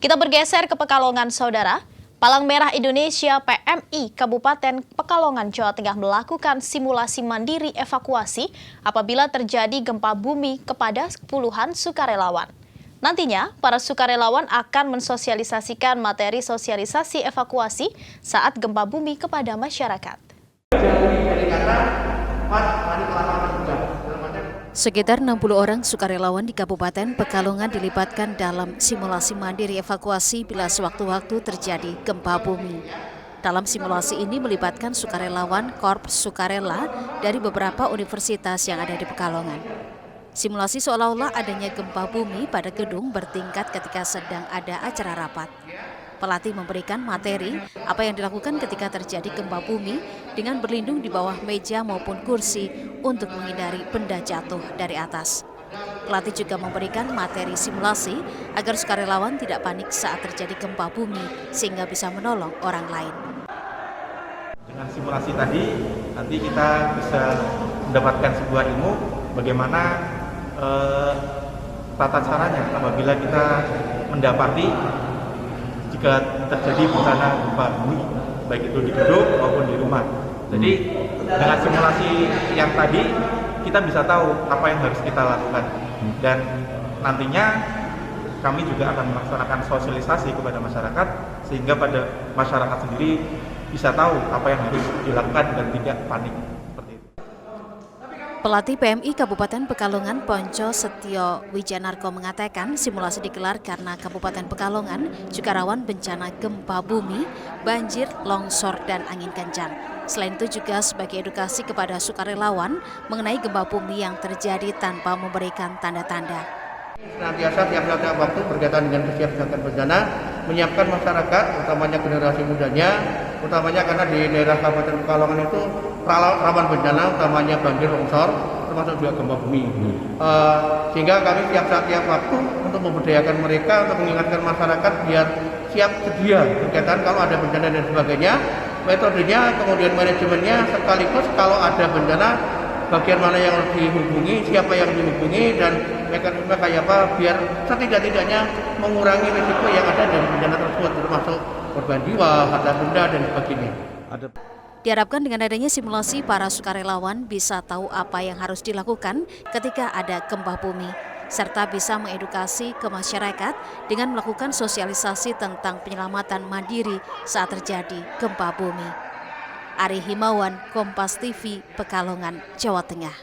Kita bergeser ke Pekalongan, Saudara. Palang Merah Indonesia PMI Kabupaten Pekalongan, Jawa Tengah melakukan simulasi mandiri evakuasi apabila terjadi gempa bumi kepada puluhan sukarelawan. Nantinya, para sukarelawan akan mensosialisasikan materi sosialisasi evakuasi saat gempa bumi kepada masyarakat. Sekitar 60 orang sukarelawan di Kabupaten Pekalongan dilibatkan dalam simulasi mandiri evakuasi bila sewaktu-waktu terjadi gempa bumi. Dalam simulasi ini melibatkan sukarelawan Korps Sukarela dari beberapa universitas yang ada di Pekalongan. Simulasi seolah-olah adanya gempa bumi pada gedung bertingkat ketika sedang ada acara rapat. Pelatih memberikan materi apa yang dilakukan ketika terjadi gempa bumi dengan berlindung di bawah meja maupun kursi untuk menghindari benda jatuh dari atas. Pelatih juga memberikan materi simulasi agar sukarelawan tidak panik saat terjadi gempa bumi sehingga bisa menolong orang lain. Dengan simulasi tadi, nanti kita bisa mendapatkan sebuah ilmu bagaimana tata caranya apabila kita mendapati jika terjadi bencana gempa bumi, baik itu di gedung maupun di rumah. Jadi dengan simulasi yang tadi kita bisa tahu apa yang harus kita lakukan, dan nantinya kami juga akan melaksanakan sosialisasi kepada masyarakat sehingga pada masyarakat sendiri bisa tahu apa yang harus dilakukan dan tidak panik. Pelatih PMI Kabupaten Pekalongan Ponco Setio Wijanarko mengatakan simulasi digelar karena Kabupaten Pekalongan juga rawan bencana gempa bumi, banjir, longsor, dan angin kencang. Selain itu juga sebagai edukasi kepada sukarelawan mengenai gempa bumi yang terjadi tanpa memberikan tanda-tanda. Senantiasa tiap waktu berkaitan dengan kesiapsiagaan bencana, menyiapkan masyarakat, utamanya generasi mudanya, utamanya karena di daerah Kabupaten Pekalongan itu rawan bencana, utamanya banjir, longsor, termasuk juga gempa bumi. Sehingga kami tiap waktu untuk memberdayakan mereka, untuk mengingatkan masyarakat biar siap sedia berkaitan kalau ada bencana dan sebagainya. Metodenya, kemudian manajemennya, sekaligus kalau ada bencana, bagian mana yang harus dihubungi, siapa yang dihubungi, dan mekanisme kayak apa biar setidak-tidaknya mengurangi risiko yang ada dari bencana tersebut, termasuk korban jiwa, harta benda, dan sebagainya. Diharapkan dengan adanya simulasi, para sukarelawan bisa tahu apa yang harus dilakukan ketika ada gempa bumi, serta bisa mengedukasi ke masyarakat dengan melakukan sosialisasi tentang penyelamatan mandiri saat terjadi gempa bumi. Ari Himawan, Kompas TV, Pekalongan, Jawa Tengah.